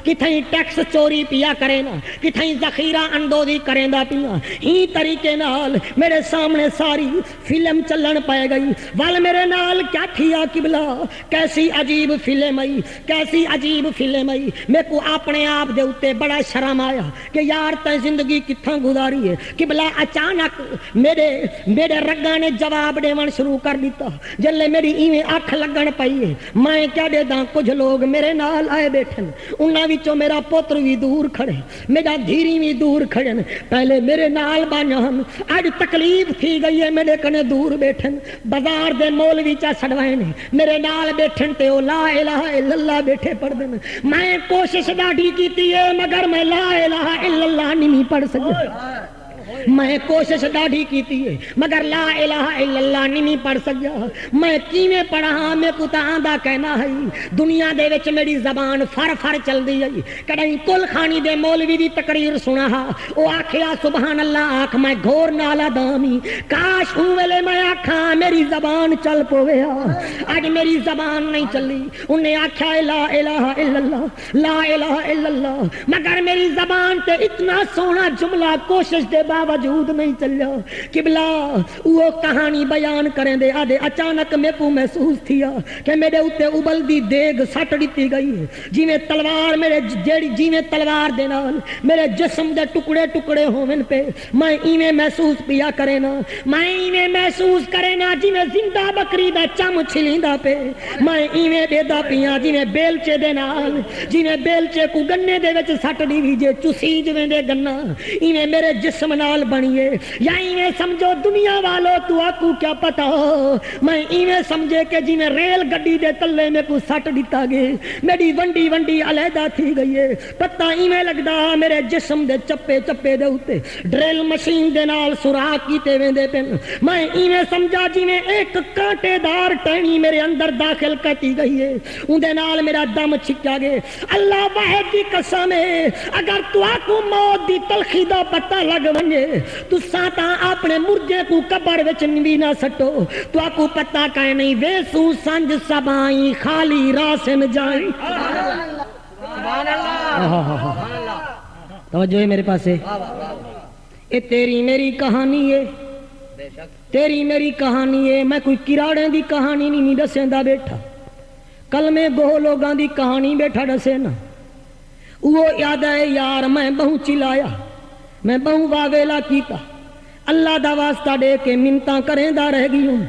کتھیں tax چوری پیا کرے نا کتھیں ذخیرہ اندوزی کریں دا پیا ہی طریقے نال میرے سامنے ساری فلم چلن پائے گئی وال میرے نال کیا تھیا قبلہ کیسی عجیب فلم آئی کیسی عجیب فلم آئی میں کو اپنے آپ دے اتے بڑا شرم آیا کہ یار تے زندگی کتھاں گزاری ہے قبلہ اچانک میرے رگاں نے جواب دیون شروع کر دیتا جلے میری ایویں اکھ لگن پئی ہے میں کیا دے داں کچھ لوگ میرے نال آئے بیٹھن انہاں وچوں میرا پتر بھی دور کھڑے میرا دھیری بھی دور کھڑن پہلے میرے نال بانیاں اج تکلیف تھی گئی ہے میرے کنے دور بیٹھن بازار دے مولوی چا چھڑوائے نے میرے نال بیٹھن تے او لا الہ الا اللہ بیٹھے پڑھ دین میں کوشش ڈاڈی کیتی ہے مگر میں لا الہ الا اللہ نہیں پڑھ سکیا میں کوشش ڈاڑھی کیتی ہے مگر لا الہ الا اللہ نہیں پڑھ سکیا میں کیویں پڑھا میں کو تا آندا کہنا ہے دنیا دے وچ میری زبان فر فر چل دی ہے کدی کل خانی دے مولوی دی تقریر سنا او آکھیا سبحان اللہ آکھ میں گھور نالا دامی کاش اون ویلے میں آکھاں میری زبان چل پوے اج میری زبان نہیں چلی انہیں آکھیا لا الہ الا اللہ لا الہ الا اللہ مگر میری زبان تے اتنا سونا جملہ کوشش دے باوجود نہیں چلیا قبلہ وہ کہانی بیان کریں دے آدھے اچانک میں کو محسوس تھیا کہ میرے اتے ابل دی دیگ سٹ دیتی گئی ہے جیویں تلوار میرے جیویں تلوار دے نال میرے جسم دے ٹکڑے ٹکڑے ہوون پہ میں ایویں محسوس پیا کرے نا میں ایویں محسوس کرے نا جیویں زندہ بکری دا چم چھلیندا پہ میں ایویں دیدا پیا جیویں بیلچے دے نال جیویں بیلچے کو گنے دے وچ سٹ دی وی جے چسی جویں دے گنا ایویں میرے جسم نال بنیے یا ایویں سمجھو دنیا والو تو آکو کیا پتا میں ایویں سمجھے کہ جی میں ریل گڈی دے تلے میں کو سٹ دیتا گے میری ونڈی ونڈی علیحدہ تھی گئی ہے پتہ ایویں لگدا میرے جسم دے چپے چپے دے اوتے ڈرل مشین دے نال سوراخ کیتے ویندے پن میں ایویں سمجھا جی میں ایک کانٹے دار ٹہنی میرے اندر داخل کیتی گئی ہے اون دے نال میرا دم چھکیا گئے اللہ واحد دی قسم ہے اگر تو آکو موت دی تلخی دا پتہ لگ ونجے تو ساتا اپنے مردے کو قبر وچ بھی نہ سٹو تو آکو پتہ کائے نہیں ویسو سنج سبائیں خالی راسن جائیں سبحان اللہ توجہ ہے میرے پاس ہے اے تیری میری کہانی ہے تیری میری کہانی ہے میں کوئی کراڑے دی کہانی نہیں دسیندا بیٹھا کلمے گو لوگاں دی کہانی بیٹھا دسے نا وہ یاد ہے یار میں بہو چلایا میں بہو واویلا کیتا اللہ دا واسطہ دے کے منتاں کریں دا رہ گئی ہوں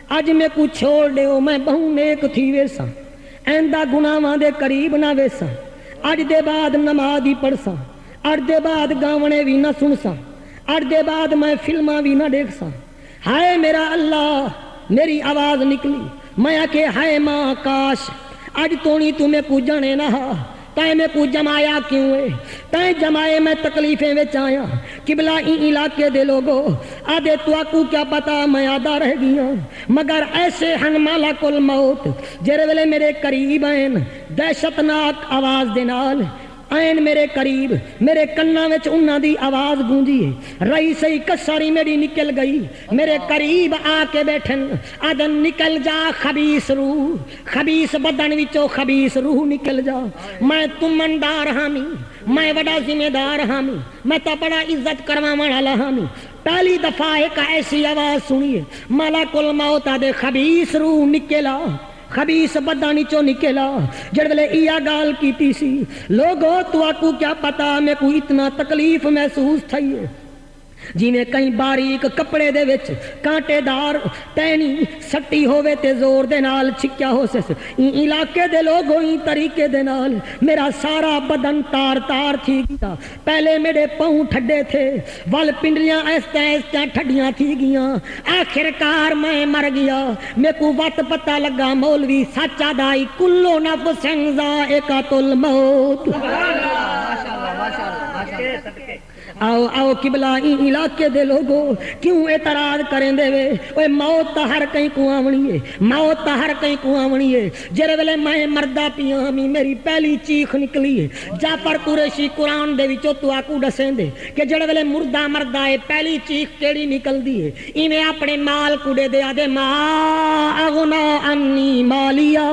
اج میں کو چھوڑ دے میں بہو نیک تھی ویسا ایندہ گناواں دے قریب نہ ویسا اج دے بعد نماز ہی پڑھساں اج دے بعد گاونے بھی نہ سنساں اج دے بعد میں فلماں بھی نہ دیکھساں ہائے میرا اللہ میری آواز نکلی میں آکے ہائے ماں کاش اج تونی تمہیں کو جانے نہ تائیں میں کو جمایا کیوں ہے تائیں جمائے میں تکلیفیں وچ آیا قبلہ این علاقے دے لوگو آدھے تو آکو کیا پتا میں آدھا رہ گیا مگر ایسے ہن مالک الموت جرے ویلے میرے قریب آئیں دہشتناک آواز دے نال آئین میرے قریب میرے کناں وچ انہاں دی آواز گونجی ہے رہی سہی کساری میری نکل گئی میرے قریب آ کے بیٹھن آدن نکل جا خبیث روح خبیث بدن وچوں خبیث روح نکل جا میں تمندار حامی میں بڑا ذمہ دار حامی میں تا بڑا عزت کرواں والا حامی پہلی دفعہ ایک ایسی آواز سنی ہے ملک الموت دے خبیث روح نکلا خبیث بدانی چو نکلا جڑ ویلے ایا گال کیتی سی لوگو تو آکو کیا پتا میں کو اتنا تکلیف محسوس تھئی ہے جی میں کہیں باریک کپڑے دے وچ کانٹے دار ٹہنی سٹی ہووے تے زور دے نال چھکیا ہو سے علاقے دے لوگوں ہی طریقے دے نال میرا سارا بدن تار تار تھی گیا پہلے میرے پاؤں ٹھڈے تھے ول پنڈلیاں ایستا ایستا ٹھڈیاں تھی گیاں آخر کار میں مر گیا میں کو وقت پتہ لگا مولوی سچا دائی کلو نفس ذائقۃ الموت آؤ آؤ قبلہ علاقے دے لوگو کیوں اعتراض کریں دے وے اوے موت تا ہر کہیں کو آونی ہے موت تا ہر کہیں کو آونی ہے جڑے ویلے میں مردہ پیاں ہمیں میری پہلی چیخ نکلی ہے جعفر قریشی قرآن دے وچوں تو آکو دسیں دے کہ جڑے ویلے مردہ مردہ ہے پہلی چیخ کیڑی نکل دی ہے ایویں اپنے مال کو دے دے آدے ما اغنا انی مالیا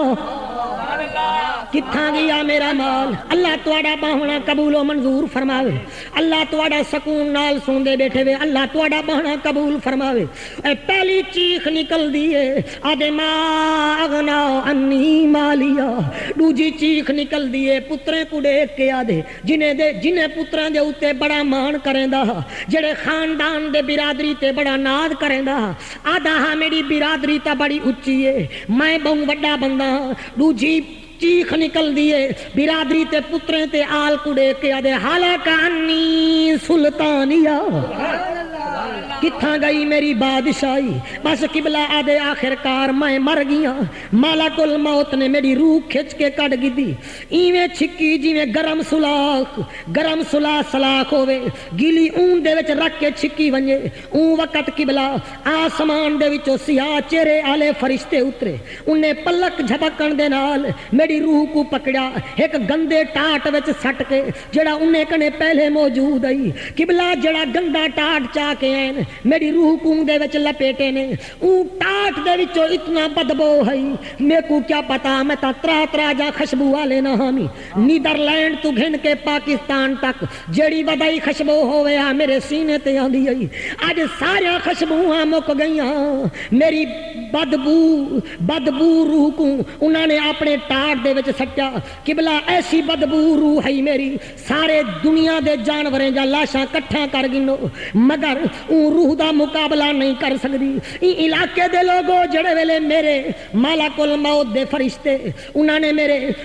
کتھاں گیا میرا مال؟ اللہ تواڈا باہنا قبول و منظور فرماوے، اللہ تواڈا سکون نال سوندے بیٹھے وے، اللہ تواڈا باہنا قبول فرماوے۔ اے پہلی چیخ نکل دیے آدے ما اغنا انی مالیا، دوجی چیخ نکل دیے پتریں کو دیکھ کے آدے جنہیں پتراں دے اوتے بڑا مان کریندا، جڑے خاندان دے برادری تے بڑا ناد کریندا، آدھا ہاں میری برادری تا بڑی اچھی ہے، میں بہوں وڈا بندہ ہاں۔ دوجی چیخ نکل دیے برادری تے پتریں تے آل کو دیکھ کے آدھے حالکہ انی سلطانیہ، کتھاں گئی میری بادشاہی؟ بس قبلہ آدھے آخر کار میں مر گیا، مالک الموت نے میری روح کھچ کے کٹ گئی، ایویں چھکی جیویں گرم سلاح سلاخ ہوئے، گیلی اون دے وچ رکھ کے چھکی ونجے، اون وقت قبلہ آسمان دے وچوں سیاہ چہرے آلے فرشتے اترے، انہیں پلک جھپکن دے نال میری روح کو پکڑا ایک گندے ٹاٹ وچ سٹ کے جڑا انہیں کنے پہلے موجود آئی، قبلہ جڑا گندا ٹاٹ چاہ کے ہیں میری روح کو دے وچ لپیٹے نے، اون ٹاٹ دے وچوں اتنا بدبو ہے میرے کو کیا پتا، میں تا ترا جا خوشبو والے نہ ہامی، نیدرلینڈ تو گھن کے پاکستان تک جڑی ودائی خوشبو ہوئے میرے سینے تے آندی آئی، آج سارا خوشبوہاں مک گئیاں، میری بدبو روح کو انہوں نے اپنے ٹاٹ دے وچ سٹیا، قبلہ ایسی بدبو روح ہے میری سارے دنیا دے جانوریں جا لاشاں کٹھا کر گنو مگر اون روح دا مقابلہ نہیں کر سکتی۔ این علاقے دے لوگوں جڑے ویلے میرے مالک الموت دے فرشتے انہوں نے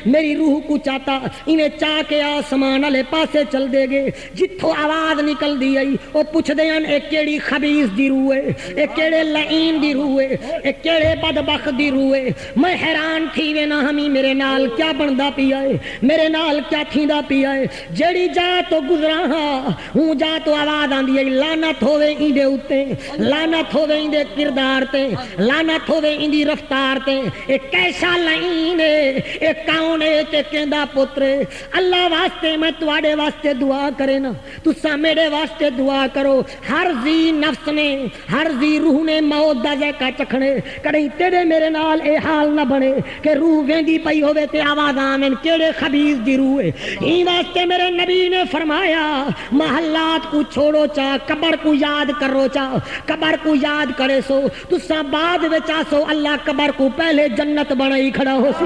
میری روح کو چاہتا، انہیں چاہ کے آسمان والے پاسے چل دے گے، جتھوں آواز نکل دی آئی وہ پوچھ دے ہیں ایک کیڑی خبیث دی روح ہے، ایک کیڑے لعین دی روح ہے، ایک کیڑے بدبخت دی روح ہے۔ میں حیران تھی وے نہ ہمیں میرے نال کیا بندا پیا ہے، میرے نال کیا تھیندا پیا ہے، جیڑی جا تو گزرا ہاں ہوں جا تو آواز آندی ہے لعنت ہوے ایندے اوتے، لعنت ہوے ایندے کردار تے، لعنت ہوے ایندی رفتار تے، اے کیسا لعین ہے، اے کون ہے تے کیندا پتر ہے۔ اللہ واسطے میں تواڈے واسطے دعا کرے نا، تساں میرے واسطے دعا کرو، ہر ذی نفس نے ہر ذی روح نے موت دا ذائقہ چکھنے، کدی تیرے میرے نال اے حال نہ بنے کہ روح ویندی پئی ہوے تے آواز آویں کیڑے خبیث دی روح ہے۔ ای واسطے میرے نبی نے فرمایا محلات کو چھوڑو چا قبر کو یاد کرو چا، قبر کو یاد کرے سو تساں بعد وچ آسو اللہ قبر کو پہلے جنت بنائی کھڑا ہو سی۔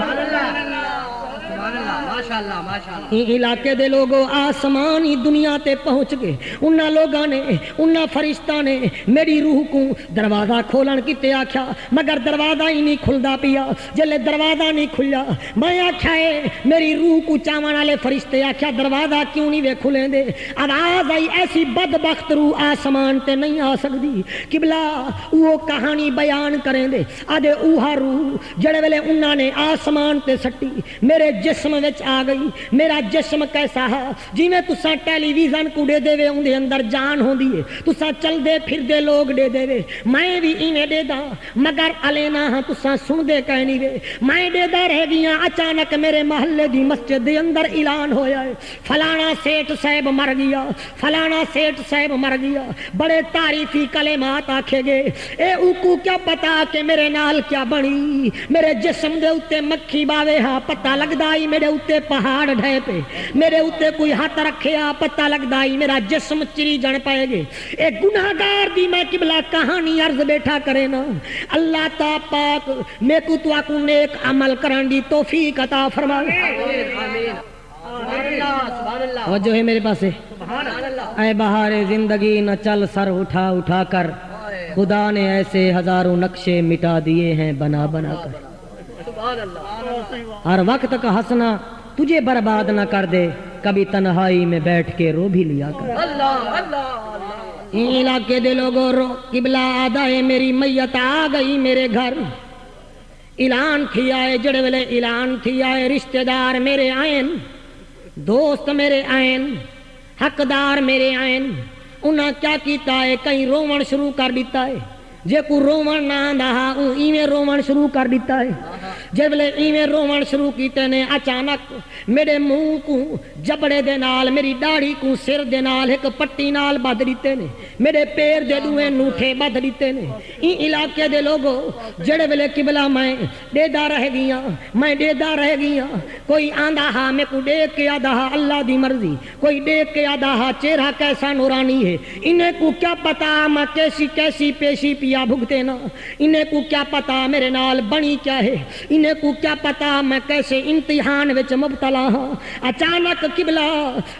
علاقے دے لوگوں آسمانی دنیا تے پہنچ گئے، انہاں لوگاں نے انہاں فرشتاں نے میری روح کو دروازہ کھولن کیتے آکھیا مگر دروازہ ہی نہیں کھلدا پیا، جلے دروازہ نہیں کھلیا میں آکھیا اے میری روح کو چاون والے فرشتے آکھیا دروازہ کیوں نہیں وے کھلیں دے، آواز آئی ایسی بدبخت روح آسمان تے نہیں آ سکدی، قبلہ وہ کہانی بیان کریں دے آدھے اوہا روح جڑے ویلے انہاں نے آسمان تے سٹی میرے جسم وچ آ گئی، میرا جسم کیسا ہے جی میں تساں ٹیلی ویژن کو دے دے وے اندے اندر جان ہوندی ہے، تساں چل دے پھر دے لوگ دے دے وے، میں بھی ایویں دے دا مگر علینا ہاں تساں سن دے کہیں نہیں وے، میں دے دا رہ گیا، اچانک میرے محلے دی مسجد دے اندر اعلان ہویا ہے فلانا سیٹ صاحب مر گیا، فلانا سیٹ صاحب مر گیا، بڑے تعریفی کلمات آکھے گے، اے اوکو کیا پتا کہ میرے نال کیا بنی، میرے جسم دے اوتے مکھی باوے ہاں پتہ لگدا ہی میرے اوتے پہاڑ ڈھے پہ، میرے اوتے کوئی ہاتھ رکھے آ پتہ لگدا ہی میرا جسم چری جن پائے گے، اے گناہگار دی میں قبلہ کہانی عرض بیٹھا کرے نا، اللہ تا پاک میں کو تو آکو نیک عمل کرن دی توفیق عطا فرمائے۔ وجہ ہے میرے پاسے اے بہار زندگی نہ چل سر اٹھا اٹھا کر، خدا نے ایسے ہزاروں نقشے مٹا دیے ہیں بنا بنا کر، ہر وقت کا ہنسنا تجھے برباد نہ کر دے، کبھی تنہائی میں بیٹھ کے رو بھی لیا کر۔ علاقے دے لوگوں رو قبلہ آدھائے میری میت آ گئی میرے گھر، اعلان تھی آئے جڑے ویلے اعلان تھی آئے رشتہ دار میرے آئین، دوست میرے آئین، حقدار میرے آئین، انہاں کیا کیتا ہے کہیں رومن شروع کر دیتا ہے، جے کو رومن نہ آندا ہا ایویں رومن شروع کر دیتا ہے، جب لے ایویں رومن شروع کیتے نے اچانک میرے منہ کو جبڑے دے نال میری داڑھی کو سر دے نال ایک پٹی نال بدھ دیتے نے میرے پیر دے دوئے نوٹھے بدھ دیتے نے این علاقے دے لوگوں جڑے ویلے قبلہ میں ڈیدا رہ گیاں میں ڈیدا رہ گیاں کوئی آندا ہا میں کو دیکھ کے آدھا ہا اللہ دی مرضی کوئی دیکھ کے آدھا ہا چہرہ کیسا نورانی ہے انہیں کو کیا پتا میں کیسی کیسی پیشی پیا بھگتے نا انہیں کو کیا پتا میرے نال بنی کیا ہے انہیں کو کیا پتا میں کیسے امتحان وچ مبتلا ہاں اچانک قبلہ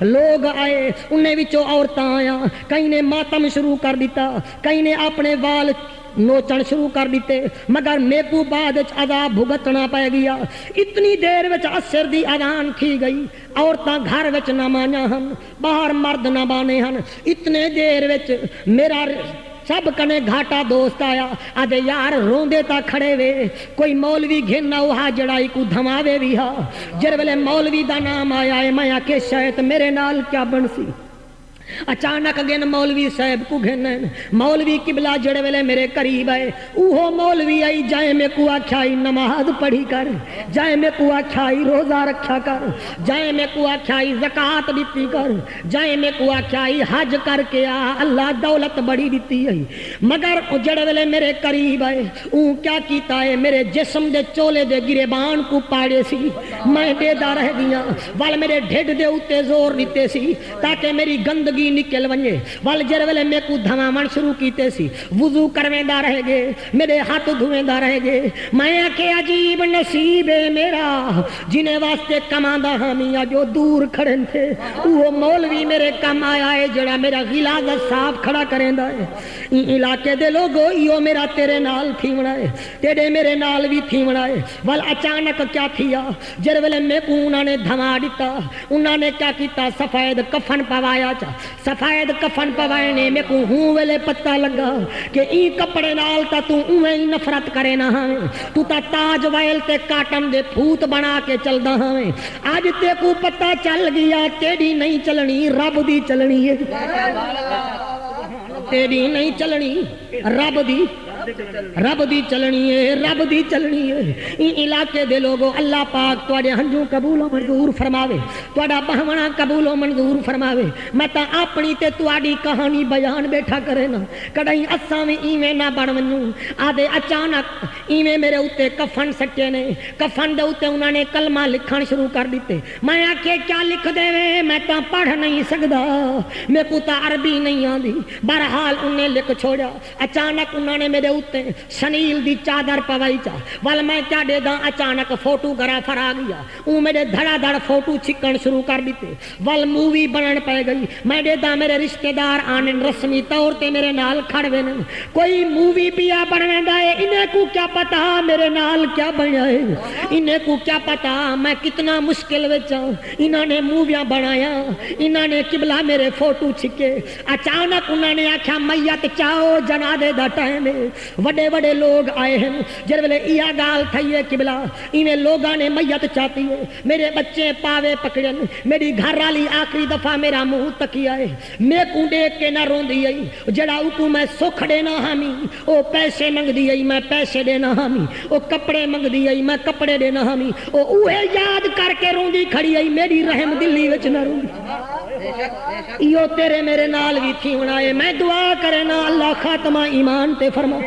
لوگ آئے انہیں وچوں عورتاں آیا کئی نے ماتم شروع کر دیتا کئی نے اپنے وال نوچن شروع کر دیتے مگر میکو بعد عذاب بھگتنا پہ گیا اتنی دیر وچ عصر دی اذان تھی گئی عورتاں گھر وچ نہ مانیاں ہن باہر مرد نہ بانے ہن اتنے دیر وچ میرا سب کنے گھاٹا دوست آیا آدھے یار روندے تا کھڑے وے کوئی مولوی گھننا وہاں جڑائی کو دھماوے بھی ہا جر ویلے مولوی دا نام آیا ہے میں آکے شاید میرے نال کیا بن سی اچانک گن مولوی صاحب کو گھنن مولوی قبلہ جڑے ویلے میرے قریب آئے اوہو مولوی آئی جائے میں کو آکھائی نماز پڑھی کر جائے میں کو آکھائی روزہ رکھا کر جائے میں کو آکھائی زکاة دیتی کر جائے میں کو آکھائی حج کر کے آ اللہ دولت بڑی دیتی ہے مگر جڑے ویلے میرے قریب آئے اون کیا کیتا ہے میرے جسم دے چولے دے گریبان کو پاڑے سی میں دیدا رہ گیا وال میرے ڈھڈ دے اوتے زور دیتے سی تاکہ میری گندگی نکل ونجے وال جڑے ویلے میں کو دھماون شروع کیتے سی وضو کرویندا رہ گئے میرے ہاتھ دھویندا رہ گئے میں کہ عجیب نصیب ہے میرا جنہیں واسطے کماندا ہمیں جو دور کھڑے تھے وہ مولوی میرے کم آیا ہے جڑا میرا غلاظت صاف کھڑا کریندا ہے علاقے دے لوگو ایو میرا تیرے نال تھیونا ہے تیرے میرے نال بھی تھیونا ہے وال اچانک کیا تھیا جڑے ویلے میں کو انہاں نے دھما دیتا انہاں نے کیا کیتا سفید کفن پوایا چا سفید کفن پوائے نے میں کو ہوں ویلے پتہ لگا کہ ای کپڑے نال تا تو اویں ہی نفرت کرے نہ ہاں تو تا تاج ویل تے کاٹن دے پھوت بنا کے چل دا ہاں آج تے کو پتہ چل گیا تیری نہیں چلنی رب دی چلنی ہے تیری نہیں چلنی رب دی چلنی ہے رب دی چلنی ہے این علاقے دے لوگوں اللہ پاک تواڈے ہنجو قبول و منظور فرماوے تواڈا بہونا قبول و منظور فرماوے میں تا اپنی تے تواڈی کہانی بیان بیٹھا کرے نا کڈائیں اساں وی ایویں نہ بن ونوں آدے اچانک ایویں میرے اوتے کفن سٹے نے کفن دے اوتے انہاں نے کلمہ لکھن شروع کر دیتے میں آکھے کیا لکھ دے وے میں تا پڑھ نہیں سکدا میں کو تا عربی نہیں آندی بہرحال انہیں لکھ چھوڑا اچانک انہوں نے میرے اوتے شنیل دی چادر پوائی چا وال میں کیا دے دا اچانک فوٹوگرافر آ گیا اون میرے دھڑا دھڑ فوٹو چھکن شروع کر دیتے وال مووی بنن پہ گئی میں دے دا میرے رشتہ دار آنن رسمی طور تے میرے نال کھڑ وین کوئی مووی پیا بنویندا ہے انہیں کو کیا پتا میرے نال کیا بنیا ہے انہیں کو کیا پتا میں کتنا مشکل وچ انہوں نے موویاں بنایا انہوں نے قبلہ میرے فوٹو چھکے اچانک انہوں نے آکھا میت چاہو جنازے دا ٹائم ہے وڈے وڈے لوگ آئے ہیں جر ویلے ایا گال تھئی ہے قبلہ انہیں لوگاں نے میت چاہتی ہے میرے بچے پاوے پکڑن میری گھر والی آخری دفعہ میرا منہ تکیا ہے میں کو دیکھ کے نہ روندی آئی جڑا اوکو میں سکھ دینا ہمی او پیسے منگ دی آئی میں پیسے دینا ہمی او کپڑے منگ دی آئی میں کپڑے دینا ہمی او اوے یاد کر کے روندی کھڑی آئی میری رحم دلی وچ نہ روندی ایو تیرے میرے نال بھی تھی ہے میں دعا کرنا اللہ خاتمہ ایمان تے فرما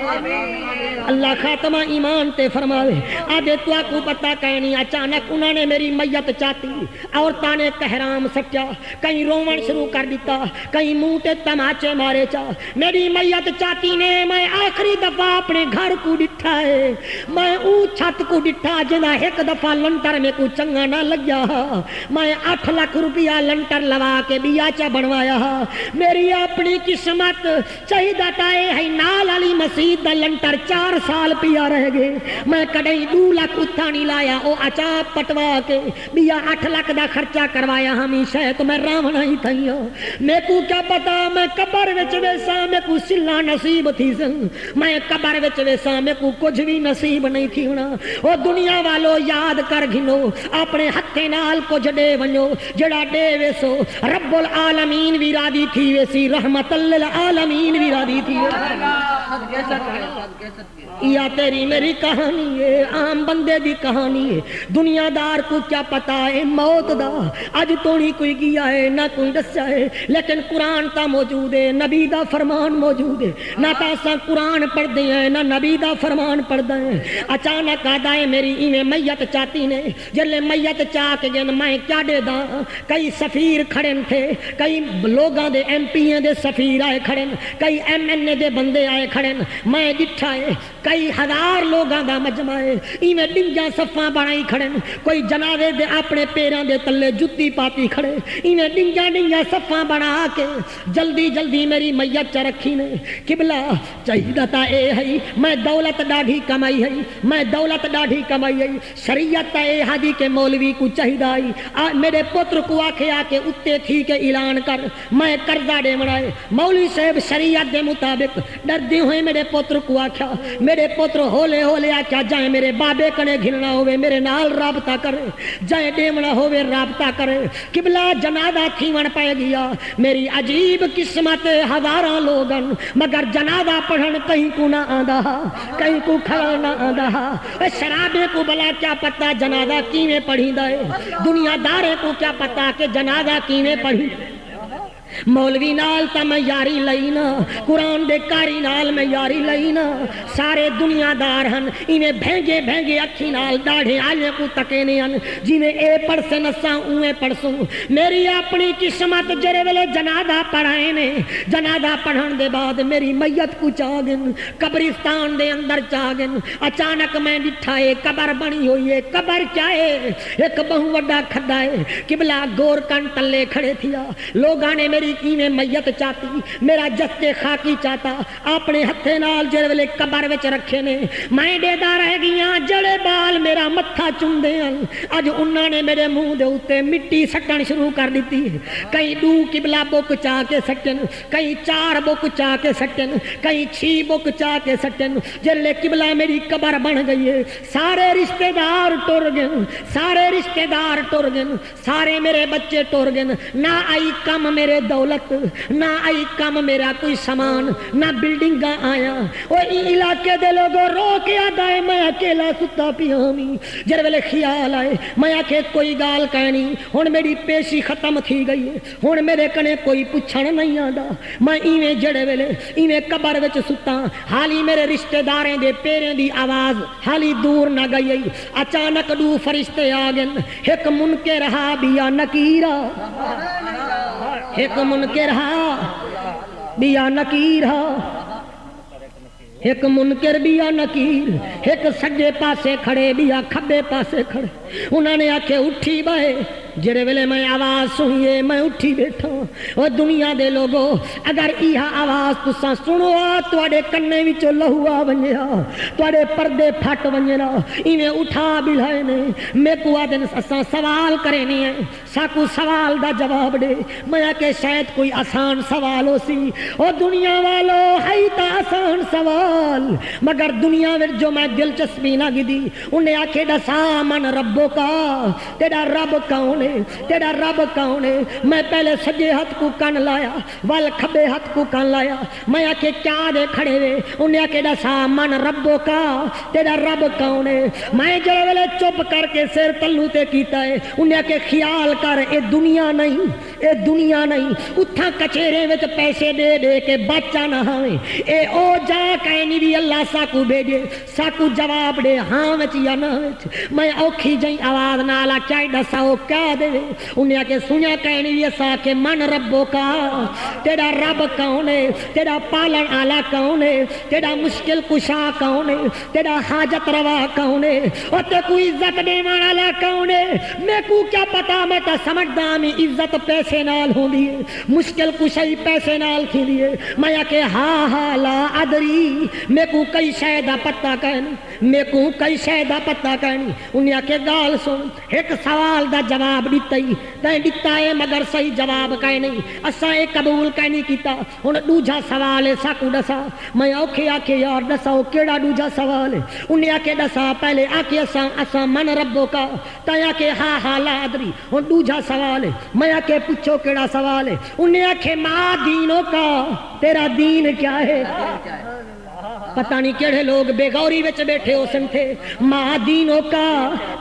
اللہ خاتمہ ایمان تے فرماوے آدھے تو کو پتہ کہنی اچانک انہوں نے میری میت چاہتی عورتاں نے کہرام سکیا کہیں رومن شروع کر دیتا کہیں منہ تے تماچے مارے چا میری میت چاہتی نے میں آخری دفعہ اپنے گھر کو ڈٹھا ہے میں او چھت کو ڈٹھا جنا ایک دفعہ لنٹر میں کو چنگا نہ لگیا میں 8 لاکھ روپیہ لنٹر لوا کے بیا چا بنوایا میری اپنی قسمت چاہیدہ تائے ہے نال علی مسجد دا لنٹر 4 سال پیا رہ گئے میں کڑیں 2 لاکھ اتھا نہیں لایا او اچاپ پٹوا کے بیا 8 لاکھ دا خرچہ کروایا ہمیشہ تو میں راونا ہی تھا میں کو کیا پتا میں قبر وچ ویسا میں کو سلا نصیب تھی سن میں قبر وچ ویسا میں کو کچھ بھی نصیب نہیں تھی ہونا او دنیا والو یاد کر گھنو اپنے ہتھے نال کچھ دے ونجو جڑا دے ویسو رب العالمین بھی راضی تھی ویسی رحمت للعالمین بھی راضی تھی یا تیری میری کہانی ہے، عام بندے دی کہانی ہے، دنیا دار کو کیا پتا ہے موت دا، اج تو نہیں کوئی گیا ہے نہ کوئی دسیا ہے، لیکن قرآن تا موجود ہے، نبی دا فرمان موجود ہے، نہ تاسا قرآن پڑھ دے ہیں نہ نبی دا فرمان پڑھ دے ہیں۔ اچانک آدھا ہے میری ایویں میت چاہتی نے، جلے میت چاہ کے گن میں کیا دے دا، کئی سفیر کھڑے تھے، کئی لوگاں دے ایم پی دے سفیر آئے کھڑے، کئی ایم این اے دے بندے آئے کھڑے، میں ڈٹھا ہے کئی ہزار لوگاں دا مجمع ہے، ایویں ڈنگیاں صفاں بنائی کھڑے، کوئی جنازے دے اپنے پیراں دے تلے جتی پاتی کھڑے، ایویں ڈنگیاں صفاں بنا کے جلدی جلدی میری میت چ رکھی نے۔ قبلہ چاہیے تا اے ہے میں دولت ڈاڈھی کمائی ہے، میں دولت ڈاڈھی کمائی ہے، شریعت تا اے حاجی کے مولوی کو چاہیے میرے پتر کو آکھے آ کے اتے تھی کے اعلان کر میں قرضہ دے بنائے، مولوی صاحب شریعت دے مطابق ڈردے ہوئے میرے پتر کو آکھیا، میرے پتر ہولے ہولے آکھیا جائیں میرے بابے کنے گھلنا ہوئے میرے نال رابطہ کرے، جائیں ڈیمنا ہوئے رابطہ کرے۔ قبلہ جنازہ تھیون پائے گیا، میری عجیب قسمت ہزاراں لوگن مگر جنازہ پڑھن کہیں کو نہ آندا، کہیں کو کھڑا نہ آندا، شرابے کو بلا کیا پتا جنازہ کیویں پڑھیندا ہے، دنیا دارے کو کیا پتا کہ جنازہ کیویں پڑھی۔ مولوی نال تا میں یاری لینا، قرآن دے کاری نال میں یاری لینا، سارے دنیا دار ہن انہیں بھینگے بھینگے اکھی نال داڑھے آلے کو تکینے ہن، جنہیں اے پڑھ سے نساں اوے پڑھسوں۔ میری اپنی قسمت جرے ویلے جنازہ پڑھائے نے، جنازہ پڑھن دے بعد میری میت کو چاگن قبرستان دے اندر چاگن، اچانک میں ڈٹھائے قبر بنی ہوئی ہے، قبر کیا ہے ایک بہو وڈا کھڈا ہے، قبلہ گور کن تلے کھڑے تھیا، لوگاں نے میری کیویں میت چاہتی، میرا جستے خاکی چاہتا، اپنے ہتھے نال جڑے ویلے قبر وچ رکھے نے، میں ڈیدا رہ گیاں جڑے بال میرا متھا چوندے ہن، اج انہاں نے میرے منہ دے اوتے مٹی سٹن شروع کر دتی، کئی دو قبلہ بک چا کے سٹن، کئی چار بک چا کے سٹن، کئی 6 بک چا کے سٹن، جلے قبلہ میری قبر بن گئی ہے، سارے رشتہ دار ٹر گئے، سارے رشتہ دار ٹر گئے، سارے میرے بچے ٹر گئے، نہ آئی کم میرے دولت، نہ آئی کم میرا کوئی سامان، نہ بلڈنگاں آیا، وہ علاقے دے لوگوں رو کے آدھا ہے میں اکیلا ستا پیامی، جر ویلے خیال آئے میں آکھے کوئی گال کہنی، ہن میری پیشی ختم تھی گئی ہے، ہن میرے کنے کوئی پچھن نہیں آندا، میں ایویں جڑے ویلے ایویں قبر وچ ستا، حالی میرے رشتہ داریں دے پیریں دی آواز حالی دور نہ گئی، اچانک 2 فرشتے آ گئے، ایک منکر ہا بیا نکیرا، ایک منکر ہا بیا نکیر ہا، ایک منکر بیا نکیر، ایک سجے پاسے کھڑے بیا کھبے پاسے کھڑے، انہوں نے آکھے اٹھی بائے، جرے ویلے میں آواز سنیے میں اٹھی بیٹھا، اور دنیا دے لوگوں اگر ایہا آواز تساں سنو تواڈے کنے وچوں لہو آ ونجیا، تواڈے پردے پھٹ ونجنا، ایویں اٹھا بلائے نے، میں کو آدن اساں سوال کرے نہیں ہے، ساکو سوال دا جواب دے، میں کہ شاید کوئی آسان سوال ہو سی، اور دنیا والو ہے تا آسان سوال، مگر دنیا میں جو میں دلچسپی نہ گدی، انہیں آکھے دسا من ربو کا، تیرا رب کون ہے، تیرا رب کون ہے، میں پہلے سجے ہاتھ کو کن لایا، وال کھبے ہاتھ کو کن لایا، میں آکھے کیا دے کھڑے وے، انہیں آکھے دسا من ربو کا، تیرا رب کون ہے، میں جو ویلے چپ کر کے سر تلو تے کیتا ہے، انہیں آکھے خیال کر اے دنیا نہیں، اے دنیا نہیں، اتھا کچھیرے وچ پیسے دے دے کے بچہ نہ ہوئے، اے او جا کہنی بھی اللہ ساکو بھیجے، ساکو جواب دے ہاں وچ یا نہ وچ، میں اوکھی جائیں آواز نالا چاہی دسا او کیا دے، انہیں آکے سنیا کہنی بھی ایسا کہ من ربو کا، تیرا رب کون ہے، تیرا پالن آلہ کون ہے، تیرا مشکل کشا کون ہے، تیرا حاجت روا کون ہے، اور تے کوئی عزت دے والا کون ہے، میں کو کیا پتا، میں تا سمجھدا میں عزت پیسے نال ہوں دیئے، مشکل کشائی پیسے نال تھی دیئے، میں آکے ہاں لا ادری، میں کو کئی شہدہ پتہ کہنی، میں کو کئی شہدہ پتہ کہنی، انہیں آکے گال سن، ایک سوال دا جواب دیتا ہی، تین دیتا ہے مگر صحیح جواب کہے نہیں، اساں ایک قبول کہے نہیں کیتا، انہیں دوجہ سوال ہے ساکو دسا، میں اوکھے آکے یار دسا ہو کیڑا دوجہ سوال ہے، انہیں آکے دسا پہلے آکے اساں من ربو کا، تین آکے ہاں لا ادری، انہیں دوجہ سوال ہے، میں آکے پوچھو کیڑا سوال ہے، انہیں آکے ما دینوں کا، تیرا دین کیا ہے، پتہ نہیں کیڑے لوگ بے غوری وچ بیٹھے ہو سن تھے ماں دینوں کا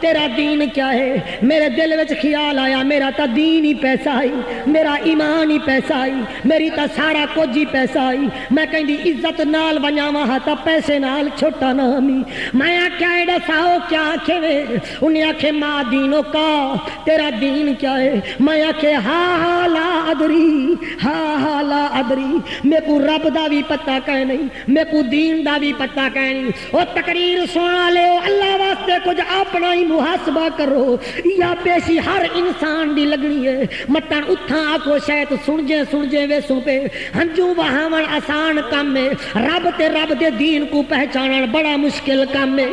تیرا دین کیا ہے میرے دل وچ خیال آیا میرا تا دین ہی پیسہ آئی میرا ایمان ہی پیسہ آئی میری تا سارا کچھ ہی پیسہ آئی میں کہندی عزت نال ونجاواں ہاں تا پیسے نال چھوٹا نہ ہمی میں آکھیا ایڈا ساؤ کیا آکھے وے انہیں آکھے ماں دینوں کا تیرا دین کیا ہے میں آکھے ہاں لا ادری ہاں لا ادری میں کو رب دا بھی پتہ کہے نہیں میں کو دین دا بھی پتہ کہے نہیں او تقریر سنا لے اللہ واسطے کچھ اپنا ہی محاسبہ کرو یا پیشی ہر انسان دی لگنی ہے متن اتھاں آکو شاید سن جے ویسوں پہ ہنجوں بہاون آسان کام ہے رب دے دین کو پہچانن بڑا مشکل کام ہے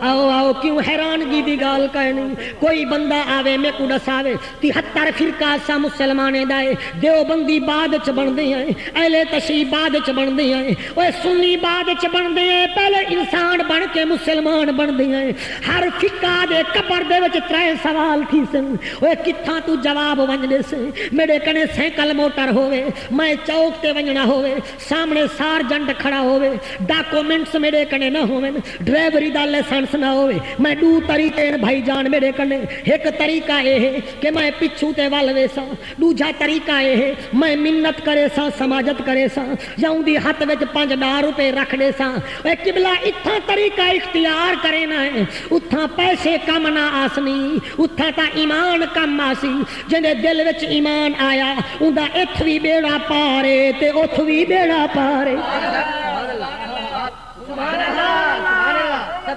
آؤ کیوں حیرانگی دی گال کہنی کوئی بندہ آوے میں کو دساوے 73 فرقہ سا مسلمانے دائے دیوبندی بعد چ بن دے ہیں اہل تشیع بعد چ بن دے ہیں اوے سنی بعد چ بن دے ہیں پہلے انسان بن کے مسلمان بن دے ہیں ہر فقہ دے قبر دے وچ 3 سوال تھی سن اوے کتھاں تو جواب ونجنے سے میرے کنے سائیکل موٹر ہوے میں چوک تے ونجنا ہوے سامنے سارجنٹ کھڑا ہوے ڈاکومنٹس میرے کنے نہ ہوے ڈرائیوری دا لائسنس نہ ہوئے میں 2 طریقے بھائی جان میرے کنے ایک طریقہ یہ ہے کہ میں پچھو تے وال ویسا دوجا طریقہ یہ ہے میں منت کرے سا سماجت کرے سا جاؤں دی ہاتھ وچ 5 روپے رکھ دے سا اے قبلہ اتھا طریقہ اختیار کرے نہ ہے اتھا پیسے کم نہ آسنی اتھا تا ایمان کم آسی جندے دل وچ ایمان آیا اوندا اتھ وی بیڑا پارے تے اتھ وی بیڑا پارے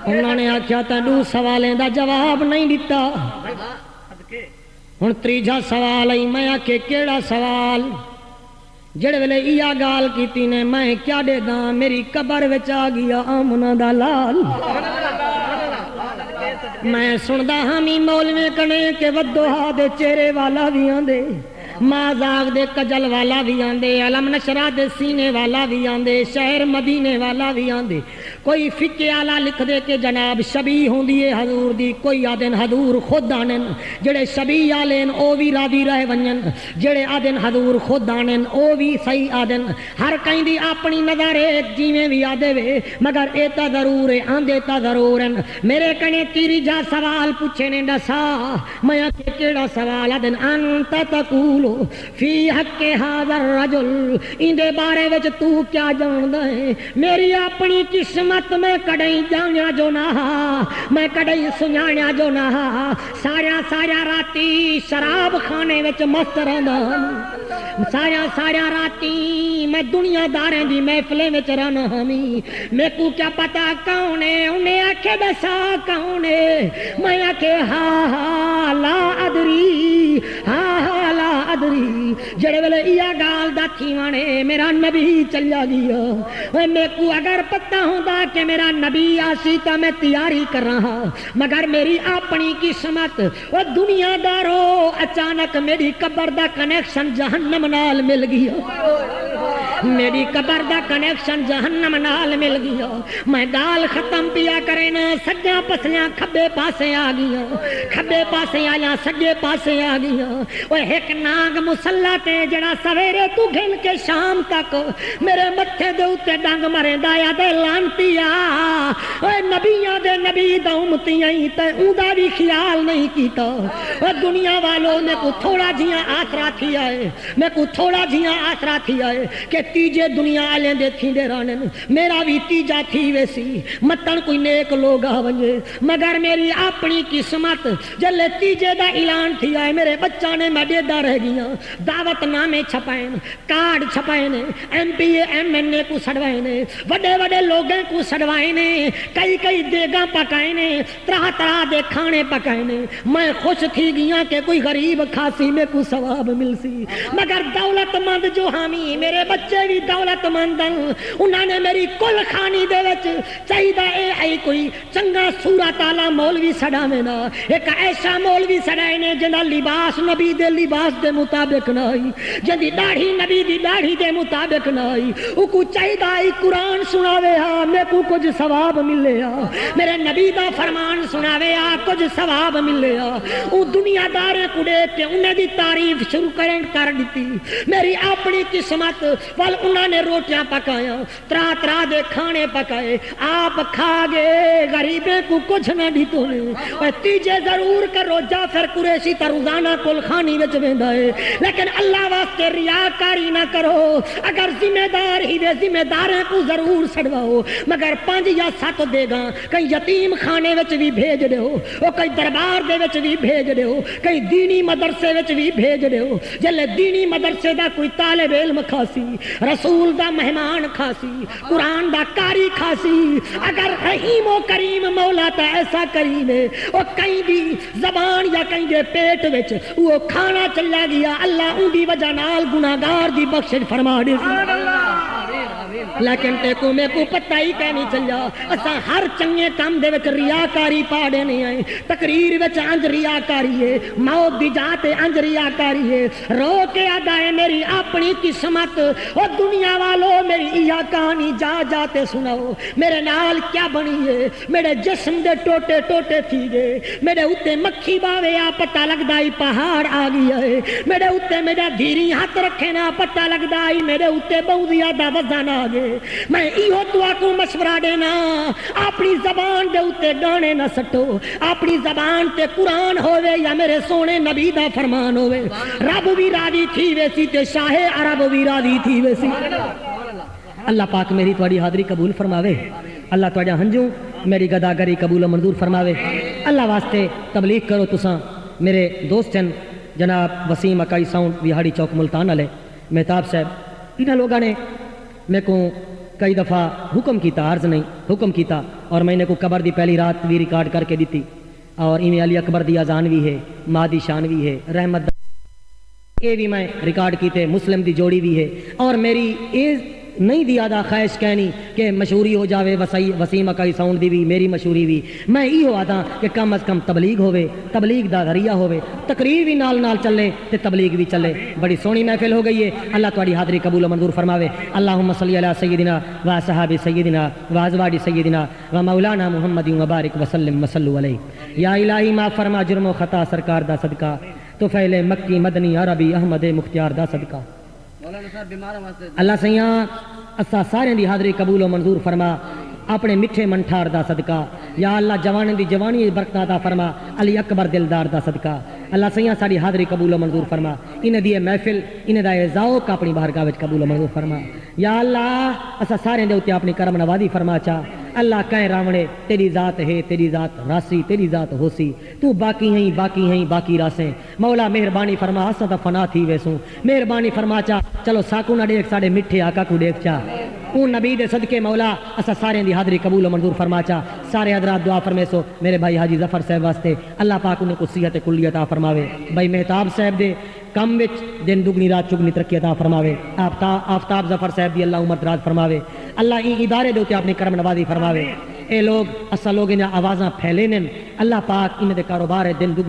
انہوں نے آکھیا تا 2 سوالیں دا جواب نہیں دیتا ہن تیجا سوال آئی میں آکھے کیڑا سوال جڑے ویلے ایا گال کیتی نے میں کیا دے داں میری قبر وچ آ گیا آمنہ دا لال میں سندا ہمی مولوی کنے کہ ودوہا دے چہرے والا بھی آندے مازاغ دے کجل والا بھی آندے علم نشرہ دے سینے والا بھی آندے شہر مدینے والا بھی آندے کوئی فقہ آلہ لکھ دے کہ جناب شبیہ ہوں دیئے حضور دی کوئی آدن حضور خود آنن جڑے شبیہ آلین او بھی راضی رہ ونجن جڑے آدن حضور خود آنن او بھی صحیح آدن ہر کہیں دی اپنی نظر ایک جیویں بھی آدے وے مگر ایتا ضرور ہے آندے تا ضرور ہیں میرے کنے تیری جا سوال پوچھے نے ڈسا میں آکے کیڑا سوال آدن انتا تقولو فی حق حاضر رجل اندے بارے وچ تو کیا جاندہ ہے میری اپنی قسمت میں کڑیں جانیا جو نہ میں کڑیں سنیا جو نہ سارا راتی شراب خانے وچ مست رہنا سارا راتی میں دنیا داریں دی محفلیں وچ رہنا ہمی میں کو کیا پتا کون ہے انہیں آکھے دسا کون ہے میں آکھے ہاں لا ادری ہاں لا ادری جڑے ویلے ایا گال دا تھیوانے میرا نبی چلیا گیا میں کو اگر پتہ ہوندا کہ میرا نبی آسی تا میں تیاری کر رہا مگر میری اپنی قسمت وہ دنیا دارو اچانک میری قبر دا کنیکشن جہنم نال مل گیا میری قبر دا کنیکشن جہنم نال مل گیا میں گال ختم پیا کرے نا سجا پسیاں کھبے پاسے آ گیا کھبے پاسے آیا سجے پاسے آ گیا وہ ایک ناگ مسلح تے جڑا سویرے تو گھن کے شام تک میرے متھے دے اوتے ڈنگ مرے دایا دے لانتیا اے نبیاں دے نبی دا امتیاں تے اوندا بھی خیال نہیں کیتا اے دنیا والوں نے کو تھوڑا جیاں آسرا تھی آئے میں کو تھوڑا جیاں آسرا تھی آئے کہ تیجے دنیا والے دے تھی دے رانن میرا بھی تیجا تھی ویسی متن کوئی نیک لوگ آ ونجے مگر میری اپنی قسمت جلے تیجے دا اعلان تھی آئے میرے بچہ نے میں دا رہ گیا دعوت نامے چھپائیں کارڈ چھپائیں M P A M N A کو سڑوائیں وڈے وڈے لوگوں کو سڑوائیں کئی دیگاں پکائیں طرح دے کھانے پکائیں میں خوش تھی گیا کہ کوئی غریب کھاسی میں کو ثواب مل سی مگر دولت مند جو حامی میرے بچے بھی دولت مند انہوں نے میری کل خانی دے وچ چاہیدہ اے آئی کوئی چنگا سورہ تعالیٰ مولوی سڑا میں نا ایک ایسا مولوی سڑائے نے جنہ لباس نبی دے لباس دے مطابق نہ آئی جندی داڑھی نبی دی داڑھی دے مطابق نہ آئی او کو چاہیدہ آئی قرآن سناوے ہاں میں کو کچھ ثواب ملے ہاں میرے نبی دا فرمان سناوے ہاں کچھ ثواب ملے ہاں او دنیا دارے کو دیکھ کے انہیں دی تعریف شروع کر دیتی میری اپنی قسمت وہ وال انہوں نے روٹیاں پکایا، ترا ترا دے کھانے پکائے، آپ کھا گئے، غریبیں کو کچھ نہ دیتو نے۔ تیجے ضرور کرو جعفر قریشی تا روزانہ کل خانی وچ ویندا ہے، لیکن اللہ واسطے ریاکاری نہ کرو۔ اگر ذمہ دار ہی دے ذمہ داریں کو ضرور سڑواؤ، مگر 5 یا 7 دے گا، کہیں یتیم خانے وچ بھی بھیج دیو، او کہیں دربار دے وچ بھی بھیج دیو، کہیں دینی مدرسے وچ بھی بھیج دیو۔ جلے دینی مدرسے دا کوئی طالب علم کھاسی، رسول دا مہمان کھاسی، قرآن دا قاری کھاسی، اگر رحیم و کریم مولا تا ایسا کریم ہے، او کہیں بھی زبان یا کہیں دے پیٹ وچ وہ کھانا چلا گیا، اللہ ان دی وجہ نال گناہگار دی بخشش فرما دے۔ لیکن تے کو میں کو پتہ ہی کہ نہیں چلیا، اسا ہر چنگے کام دے وچ ریاکاری پا دینے آئے، تقریر وچ انج ریاکاری ہے، موت دی جات انج ریاکاری ہے، رو کے ادا ہے میری اپنی قسمت، او دنیا والو میری یہ کہانی جا جاتے سناؤ، میرے نال کیا بنی ہے، میرے جسم دے ٹوٹے ٹوٹے تھی گئے، میرے اتے مکھی باوے آ پتہ لگدا ہی پہاڑ آ گیا ہے، میرے اتے میرا دھیری ہاتھ رکھے نا پتہ لگدا ہی میرے اتے بہودیا دا وزن آ گئے۔ میں ایہو دعا کو مشورہ دینا، اپنی زبان دے اتے گانے نہ سٹو، اپنی زبان تے قرآن ہوئے یا میرے سونے نبی دا فرمان ہوئے، رب بھی راضی تھی ویسی تے شاہ عرب بھی راضی تھی ویسی۔ اللہ پاک میری تواڈی حاضری قبول فرماوے، اللہ تواڈا ہنجو میری گداگری قبول و منظور فرماوے۔ اللہ واسطے تبلیغ کرو تساں، میرے دوست ہیں جناب وسیم اکائی ساؤنڈ وہاڑی چوک ملتان والے مہتاب صاحب، انہاں لوگوں نے میں کو کئی دفعہ حکم کیتا، عرض نہیں حکم کیتا، اور میں نے کو قبر دی پہلی رات بھی ریکارڈ کر کے دیتی، اور ایویں علی اکبر دی اذان بھی ہے، مادی شان بھی ہے، رحمت یہ بھی میں ریکارڈ کیتے، مسلم دی جوڑی بھی ہے، اور میری نہیں دیا دا خواہش کہنی کہ مشہوری ہو جاوے وسیم اکائی ساؤنڈ دی بھی میری مشہوری بھی، میں یہ آتا کہ کم از کم تبلیغ ہوئے، تبلیغ دا ذریعہ ہوئے، تقریر بھی نال نال چلے تے تبلیغ بھی چلے۔ بڑی سونی محفل ہو گئی ہے، اللہ تواڈی حاضری قبول و منظور فرماوے۔ اللہم صلی علی سیدنا و صحاب سیدنا و ازواج سیدنا و مولانا محمد و بارک وسلم وصلوا علیہ۔ یا الہی معاف فرما جرم و خطا سرکار دا صدقہ، طفیل مکی مدنی عربی احمد مختار دا صدقہ۔ اللہ سیاں اسا سارے دی حاضری قبول و منظور فرما، اپنے میٹھے منٹھار دا صدقہ۔ یا اللہ جوان دی جوانی برکت عطا فرما، علی اکبر دلدار دا صدقہ۔ اللہ سیاں ساری حاضری قبول و منظور فرما، انہیں دی محفل انہیں دا ذوق اپنی بارگاہ وچ قبول و منظور فرما۔ یا اللہ اسا سارے دے اوتے اپنی کرم نوازی فرما چا۔ اللہ کہیں راونے تیری ذات ہے، تیری ذات راسی، تیری ذات ہوسی، تو باقی ہیں باقی ہیں باقی راسیں۔ مولا مہربانی فرما، اسا تا فنا تھی ویسوں، مہربانی فرما چا، چلو ساکو نہ دیکھ ساڑے میٹھے آقا کو دیکھ چا، اون نبی دے صدقے مولا اسا سارے دی حاضری قبول و منظور فرما چا۔ سارے حضرات دعا فرمیسو میرے بھائی حاجی ظفر صاحب واسطے، اللہ پاک انہیں کو صحت کلی عطا فرماوے۔ بھائی مہتاب صاحب دے کم وچ دن دگنی رات چگنی ترقی عطا فرماوے۔ آفتاب ظفر صاحب دی اللہ عمر دراز فرماوے۔ اللہ این ادارے دے اپنی کرم نوازی فرماوے۔ اے لوگ اسا لوگ انہاں آوازاں پھیلے نن، اللہ پاک انہاں دے کاروبار دن